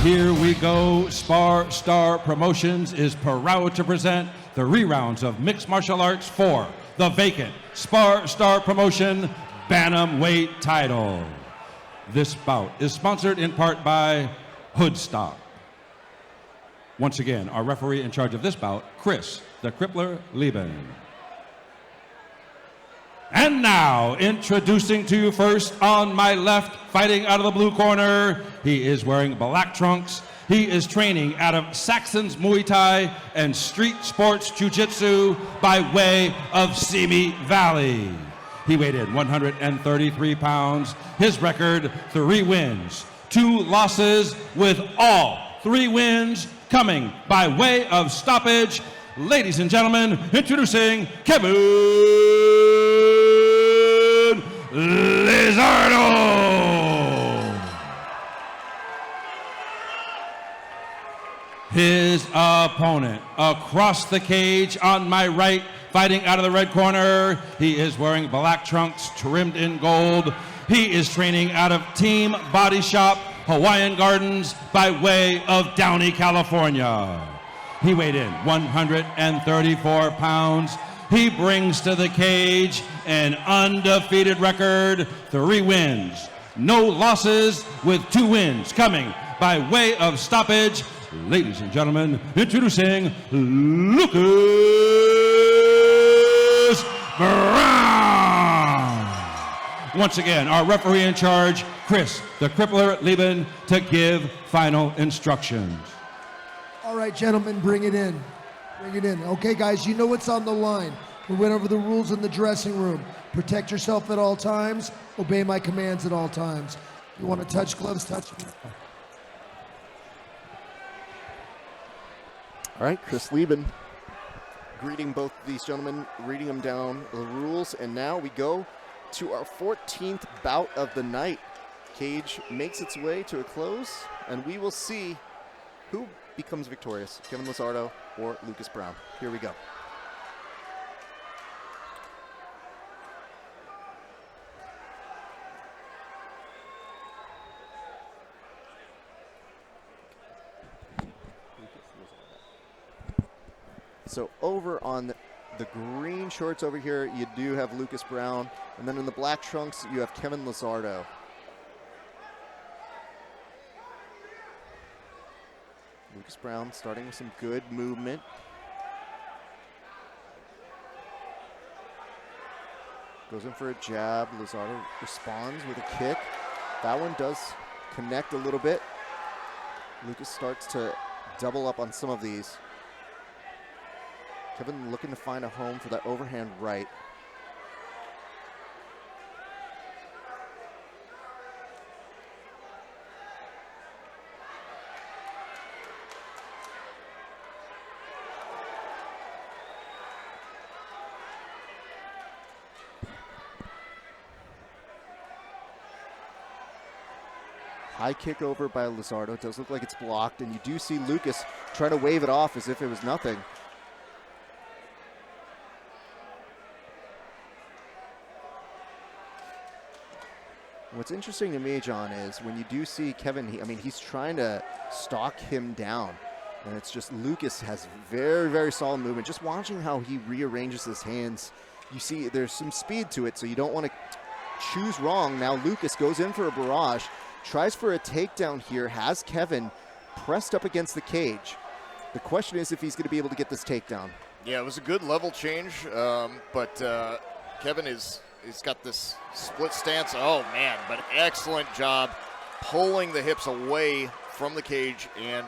Here we go. SparStar Promotions is proud to present the rerounds of mixed martial arts for the vacant SparStar Promotion Bantamweight title. This bout is sponsored in part by Hoodstock. Once again, our referee in charge of this bout, Chris the Crippler Lieben. And now, introducing to you first on my left, fighting out of the blue corner, he is wearing black trunks. He is training out of Saxon's Muay Thai and Street Sports Jiu-Jitsu by way of Simi Valley. He weighed in 133 pounds. His record, 3 wins, 2 losses, with all 3 wins coming by way of stoppage. Ladies and gentlemen, introducing Kevin Lizardo. His opponent across the cage on my right, fighting out of the red corner. He is wearing black trunks trimmed in gold. He is training out of Team Body Shop, Hawaiian Gardens by way of Downey, California. He weighed in 134 pounds. He brings to the cage an undefeated record, 3 wins, no losses, with 2 wins coming by way of stoppage. Ladies and gentlemen, introducing Lucas Brown. Once again, our referee in charge, Chris the Crippler Lieben, to give final instructions. All right, gentlemen, bring it in. Bring it in. Okay, guys, you know what's on the line. We went over the rules in the dressing room. Protect yourself at all times. Obey my commands at all times. You want to touch gloves, touch me. All right, Chris Lieben greeting both these gentlemen, reading them down the rules, and now we go to our 14th bout of the night. Cage makes its way to a close, and we will see who becomes victorious, Kevin Lizardo or Lucas Brown. Here we go. So over on the green shorts over here, you do have Lucas Brown, and then in the black trunks, you have Kevin Lizardo. Lucas Brown starting with some good movement. Goes in for a jab. Lizardo responds with a kick. That one does connect a little bit. Lucas starts to double up on some of these. Kevin looking to find a home for that overhand right. High kick over by Lizardo. It does look like it's blocked, and you do see Lucas try to wave it off as if it was nothing. What's interesting to me, John, is when you do see Kevin, he's trying to stalk him down, and it's just Lucas has very, very solid movement. Just watching how he rearranges his hands, you see there's some speed to it, so you don't want to choose wrong. Now Lucas goes in for a barrage, tries for a takedown here, has Kevin pressed up against the cage. The question is if he's going to be able to get this takedown. Yeah, it was a good level change, but Kevin he's got this split stance. Oh, man, but excellent job pulling the hips away from the cage and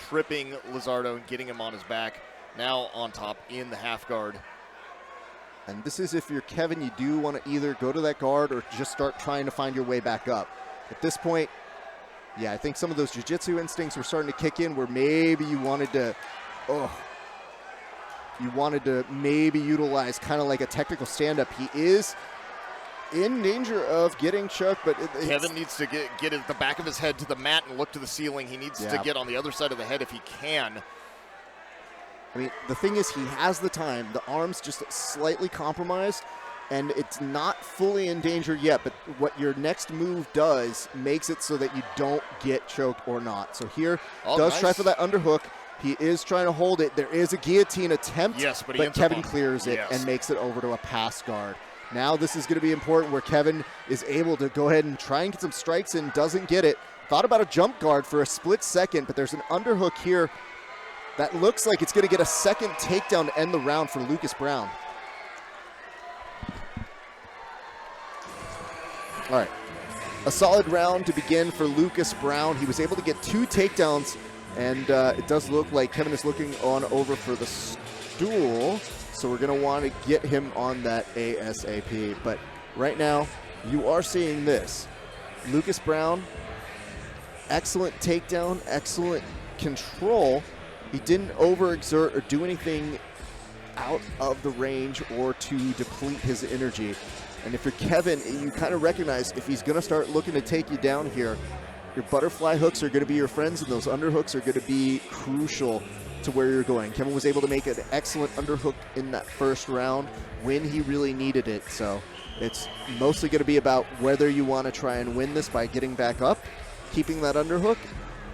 tripping Lizardo and getting him on his back. Now on top in the half guard. And this is if you're Kevin, you do want to either go to that guard or just start trying to find your way back up. At this point, yeah, I think some of those jiu-jitsu instincts were starting to kick in where maybe you wanted to, maybe utilize kind of like a technical stand-up. He is in danger of getting chucked, but Kevin needs to get the back of his head to the mat and look to the ceiling. He needs to get on the other side of the head if he can. I mean, the thing is, he has the time. The arm's just slightly compromised, and it's not fully in danger yet, but what your next move does makes it so that you don't get choked or not. So here, does try for that underhook. He is trying to hold it. There is a guillotine attempt, yes, but Kevin clears it and makes it over to a pass guard. Now this is going to be important where Kevin is able to go ahead and try and get some strikes in, doesn't get it. Thought about a jump guard for a split second, but there's an underhook here that looks like it's going to get a second takedown to end the round for Lucas Brown. All right, a solid round to begin for Lucas Brown. He was able to get 2 takedowns, and it does look like Kevin is looking on over for the stool, so we're going to want to get him on that ASAP. But right now, you are seeing this. Lucas Brown, excellent takedown, excellent control. He didn't overexert or do anything out of the range or to deplete his energy. And if you're Kevin, you kind of recognize if he's going to start looking to take you down here, your butterfly hooks are going to be your friends, and those underhooks are going to be crucial to where you're going. Kevin was able to make an excellent underhook in that first round when he really needed it. So it's mostly going to be about whether you want to try and win this by getting back up, keeping that underhook,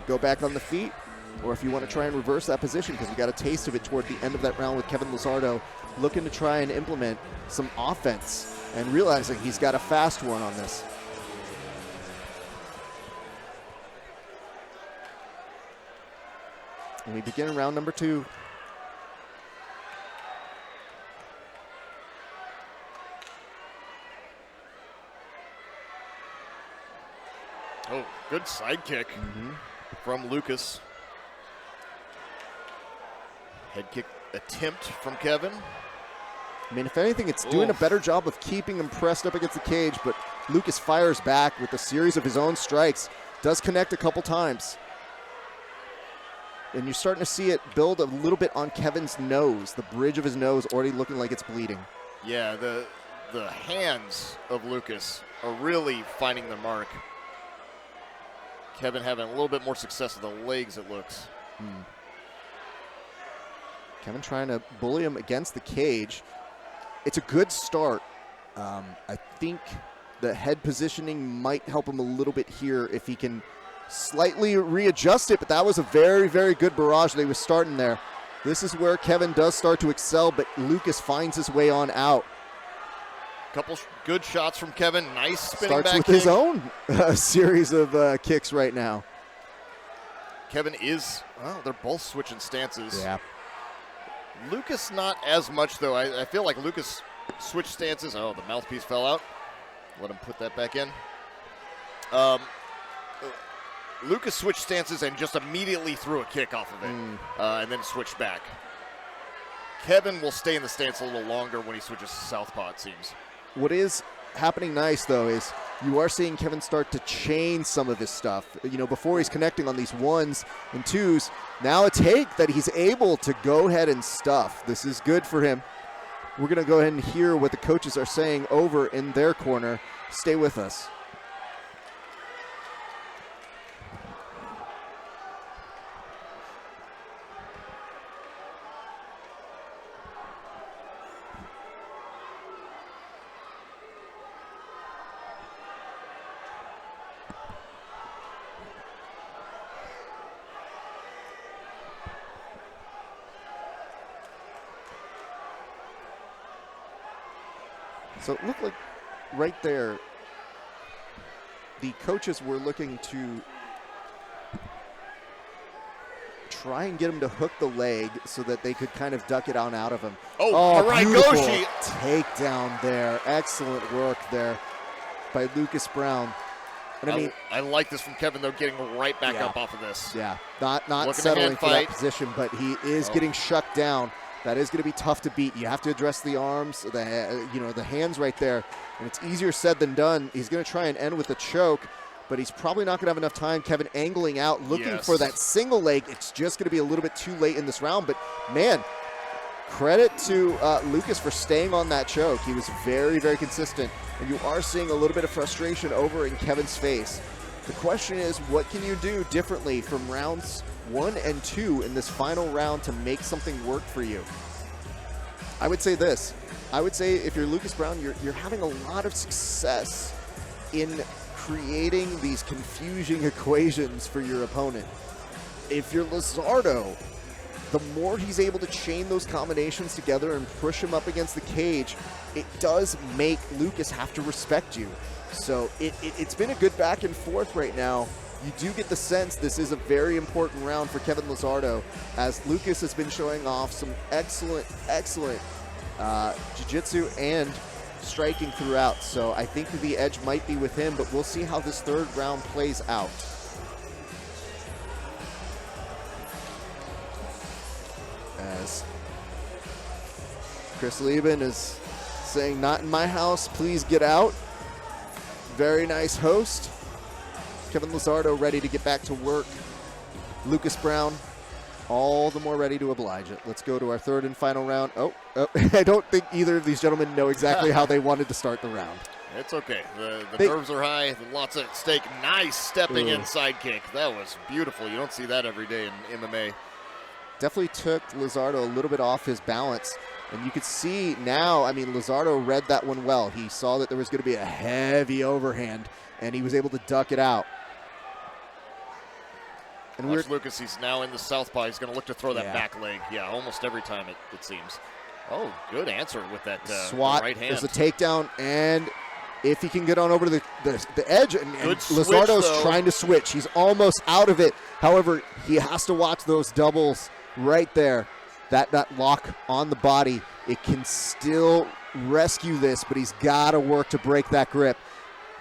go back on the feet, or if you want to try and reverse that position, because we got a taste of it toward the end of that round with Kevin Lizardo looking to try and implement some offense and realizing he's got a fast one on this. And we begin round number 2. Oh, good side kick from Lucas. Head kick attempt from Kevin. I mean, if anything, it's doing a better job of keeping him pressed up against the cage, but Lucas fires back with a series of his own strikes. Does connect a couple times. And you're starting to see it build a little bit on Kevin's nose. The bridge of his nose already looking like it's bleeding. Yeah, the hands of Lucas are really finding their mark. Kevin having a little bit more success with the legs, it looks. Kevin trying to bully him against the cage. It's a good start. I think the head positioning might help him a little bit here if he can slightly readjust it, but that was a very, very good barrage they was starting there. This is where Kevin does start to excel, but Lucas finds his way on out. Couple good shots from Kevin. Nice spinning Starts back with kick. his own series of kicks right now. Kevin is, well, they're both switching stances. Yeah. Lucas not as much, though. I feel like Lucas switched stances. Oh, the mouthpiece fell out. Let him put that back in. Lucas switched stances and just immediately threw a kick off of it and then switched back. Kevin will stay in the stance a little longer when he switches to southpaw, it seems. What is happening nice, though, is you are seeing Kevin start to chain some of his stuff. You know, before he's connecting on these 1s and 2s, now a take that he's able to go ahead and stuff. This is good for him. We're going to go ahead and hear what the coaches are saying over in their corner. Stay with us. So it looked like right there, the coaches were looking to try and get him to hook the leg so that they could kind of duck it on out of him. Oh beautiful Goshi. Takedown there. Excellent work there by Lucas Brown. And I mean, I like this from Kevin, though, getting right back up off of this. Yeah, not Looking settling for that fight. position, but he is getting shut down. That is going to be tough to beat. You have to address the arms, the hands right there, and it's easier said than done. He's going to try and end with a choke, but he's probably not going to have enough time. Kevin angling out, looking for that single leg. It's just going to be a little bit too late in this round, but man, credit to Lucas for staying on that choke. He was very, very consistent, and you are seeing a little bit of frustration over in Kevin's face. The question is, what can you do differently from rounds 1 and 2 in this final round to make something work for you? I would say this. I would say if you're Lucas Brown, you're having a lot of success in creating these confusing equations for your opponent. If you're Lizardo, the more he's able to chain those combinations together and push him up against the cage, it does make Lucas have to respect you. So it's been a good back and forth right now. You do get the sense this is a very important round for Kevin Lizardo, as Lucas has been showing off some excellent jiu-jitsu and striking throughout. So I think the edge might be with him, but we'll see how this third round plays out. As Chris Lieben is saying, "Not in my house, please get out." Very nice host. Kevin Lizardo ready to get back to work. Lucas Brown, all the more ready to oblige it. Let's go to our third and final round. Oh, I don't think either of these gentlemen know exactly how they wanted to start the round. It's okay. The nerves are high. Lots at stake. Nice stepping in side kick. That was beautiful. You don't see that every day in MMA. Definitely took Lizardo a little bit off his balance. And you could see now, I mean, Lizardo read that one well. He saw that there was going to be a heavy overhand, and he was able to duck it out. And watch Lucas, he's now in the southpaw. He's going to look to throw that back leg. Yeah, almost every time it seems. Oh, good answer with that swat. Right hand. There's a takedown, and if he can get on over to the edge, and Lizardo's trying to switch. He's almost out of it. However, he has to watch those doubles right there. That lock on the body, it can still rescue this, but he's got to work to break that grip.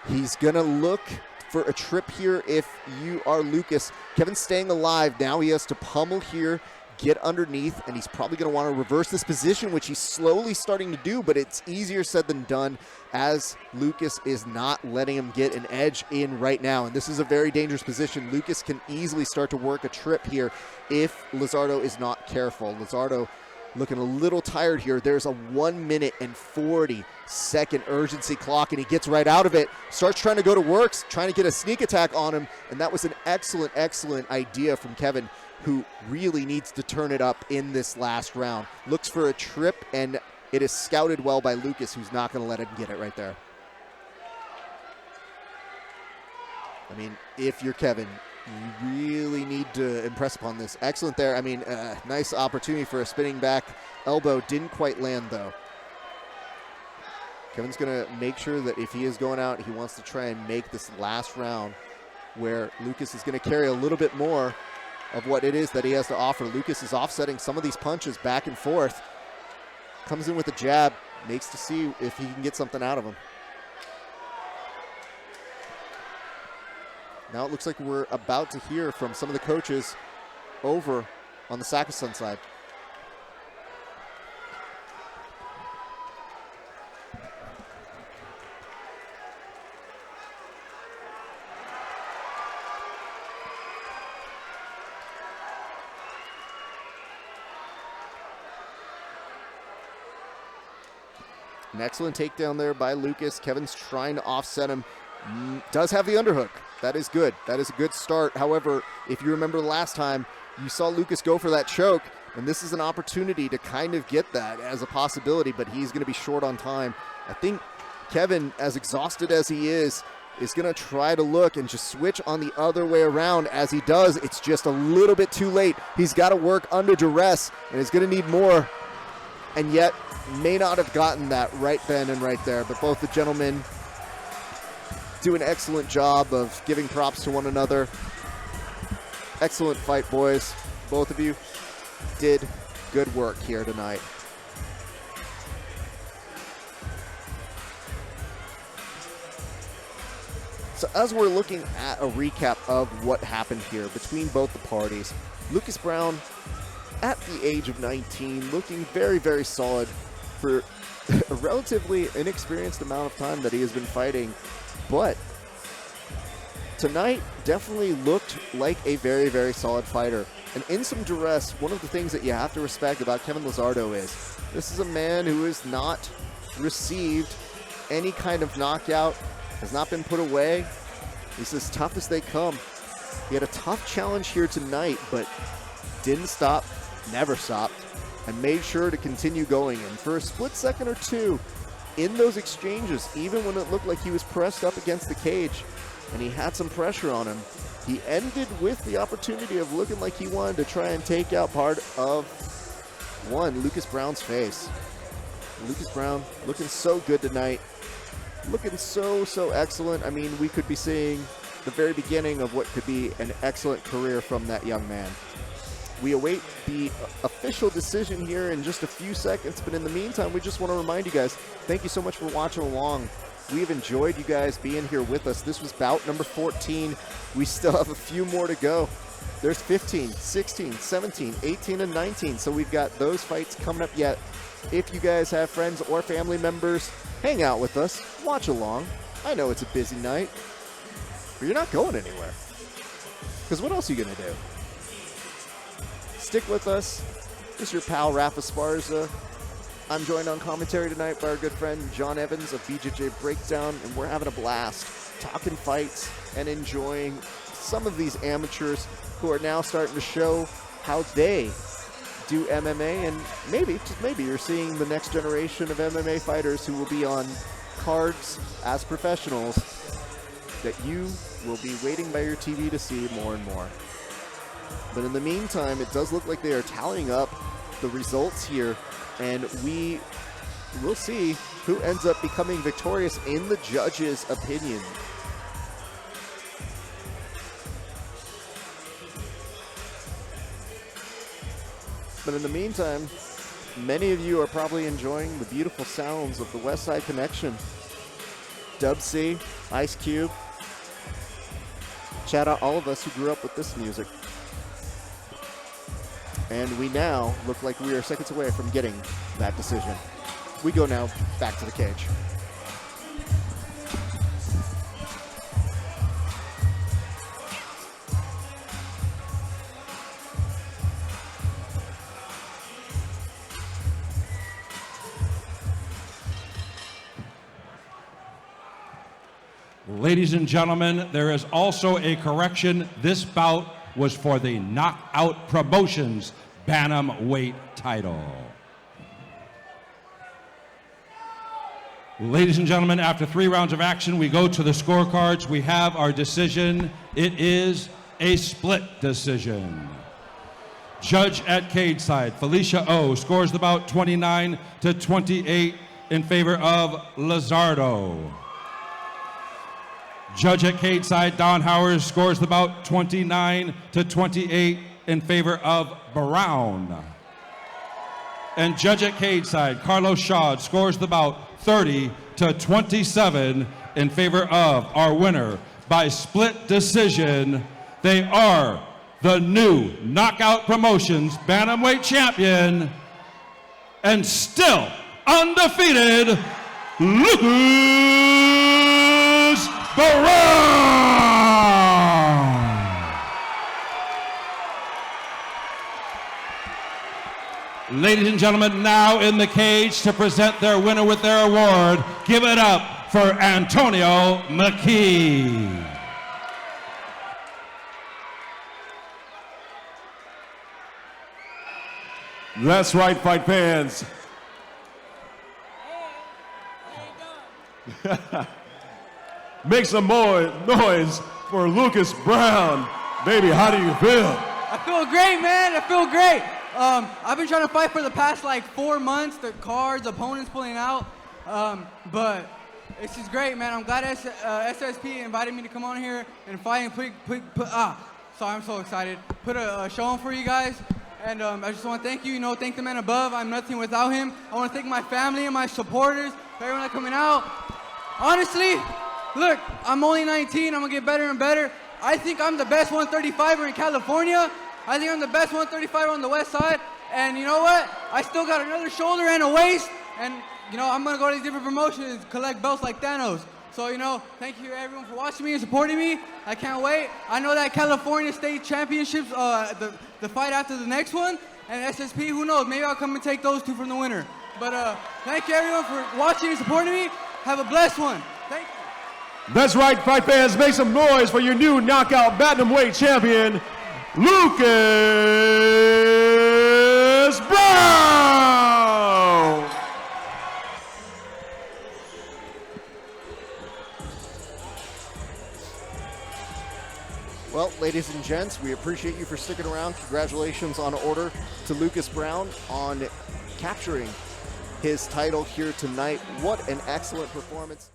He's going to look for a trip here if you are Lucas. Kevin's staying alive. Now he has to pummel here, get underneath, and he's probably going to want to reverse this position, which he's slowly starting to do, but it's easier said than done, as Lucas is not letting him get an edge in right now. And this is a very dangerous position. Lucas can easily start to work a trip here if Lizardo is not careful. Lizardo looking a little tired here. There's a 1 minute and 40-second urgency clock, and he gets right out of it. Starts trying to go to works, trying to get a sneak attack on him, and that was an excellent idea from Kevin, who really needs to turn it up in this last round. Looks for a trip, and it is scouted well by Lucas, who's not going to let him get it right there. I mean, if you're Kevin, you really need to impress upon this. Excellent there. I mean, nice opportunity for a spinning back elbow. Didn't quite land, though. Kevin's going to make sure that if he is going out, he wants to try and make this last round where Lucas is going to carry a little bit more of what it is that he has to offer. Lucas is offsetting some of these punches back and forth. Comes in with a jab, makes to see if he can get something out of him. Now it looks like we're about to hear from some of the coaches over on the Sakasun side. An excellent takedown there by Lucas. Kevin's trying to offset him. Does have the underhook. That is good. That is a good start. However, if you remember last time, you saw Lucas go for that choke, and this is an opportunity to kind of get that as a possibility, but he's going to be short on time. I think Kevin, as exhausted as he is going to try to look and just switch on the other way around. As he does, it's just a little bit too late. He's got to work under duress, and he's going to need more, and yet may not have gotten that right then and right there. But both the gentlemen do an excellent job of giving props to one another. Excellent fight, boys. Both of you did good work here tonight. So as we're looking at a recap of what happened here between both the parties, Lucas Brown, at the age of 19, looking very, very solid for a relatively inexperienced amount of time that he has been fighting. But tonight definitely looked like a very, very solid fighter. And in some duress, one of the things that you have to respect about Kevin Lizardo is this is a man who has not received any kind of knockout, has not been put away. He's as tough as they come. He had a tough challenge here tonight, but didn't stop, never stopped. and made sure to continue going. And for a split second or two in those exchanges, even when it looked like he was pressed up against the cage and he had some pressure on him, he ended with the opportunity of looking like he wanted to try and take out part of Lucas Brown's face. Lucas Brown looking so good tonight. Looking so excellent. I mean, we could be seeing the very beginning of what could be an excellent career from that young man. We await the official decision here in just a few seconds, but in the meantime, we just want to remind you guys, thank you so much for watching along. We've enjoyed you guys being here with us. This was bout number 14. We still have a few more to go. There's 15, 16, 17, 18, and 19, so we've got those fights coming up yet. If you guys have friends or family members, hang out with us, watch along. I know it's a busy night, but you're not going anywhere. Because what else are you going to do? Stick with us. This is your pal, Rafa Sparza. I'm joined on commentary tonight by our good friend John Evans of BJJ Breakdown, and we're having a blast talking fights and enjoying some of these amateurs who are now starting to show how they do MMA, and maybe, just maybe, you're seeing the next generation of MMA fighters who will be on cards as professionals that you will be waiting by your TV to see more and more. But in the meantime, it does look like they are tallying up the results here, and we will see who ends up becoming victorious in the judges' opinion. But in the meantime, many of you are probably enjoying the beautiful sounds of the West Side Connection. Dub C, Ice Cube. Shout out all of us who grew up with this music. And we now look like we are seconds away from getting that decision. We go now back to the cage. Ladies and gentlemen, there is also a correction. This bout was for the Knockout Promotions Bantamweight title. Ladies and gentlemen, after 3 rounds of action, we go to the scorecards. We have our decision. It is a split decision. Judge at cage side, Felicia O scores the bout 29-28 in favor of Lizardo. Judge at cage side, Don Howard scores the bout 29-28 in favor of Brown. And judge at cage side, Carlos Shaw scores the bout 30-27 in favor of our winner by split decision. They are the new Knockout Promotions Bantamweight champion and still undefeated, Lucas Brown. Ladies and gentlemen, now in the cage to present their winner with their award, give it up for Antonio McKee. That's right, fight fans. Make some more noise for Lucas Brown. Baby, how do you feel? I feel great, man. I feel great. I've been trying to fight for the past like 4 months. The cards, opponents pulling out. But it's just great, man. I'm glad SSP invited me to come on here and fight and sorry, I'm so excited. Put a show on for you guys. And I just want to thank you, thank the man above. I'm nothing without him. I want to thank my family and my supporters, for everyone that's coming out. Honestly, look, I'm only 19. I'm going to get better and better. I think I'm the best 135er in California. I think I'm the best 135er on the west side. And you know what? I still got another shoulder and a waist. And, I'm going to go to these different promotions, collect belts like Thanos. So, thank you everyone for watching me and supporting me. I can't wait. I know that California State Championships, the fight after the next one, and SSP, who knows? Maybe I'll come and take those 2 from the winner. But thank you everyone for watching and supporting me. Have a blessed one. Thank you. That's right, fight fans. Make some noise for your new knockout bantamweight champion, Lucas Brown. Well, ladies and gents, we appreciate you for sticking around. Congratulations on order to Lucas Brown on capturing his title here tonight. What an excellent performance.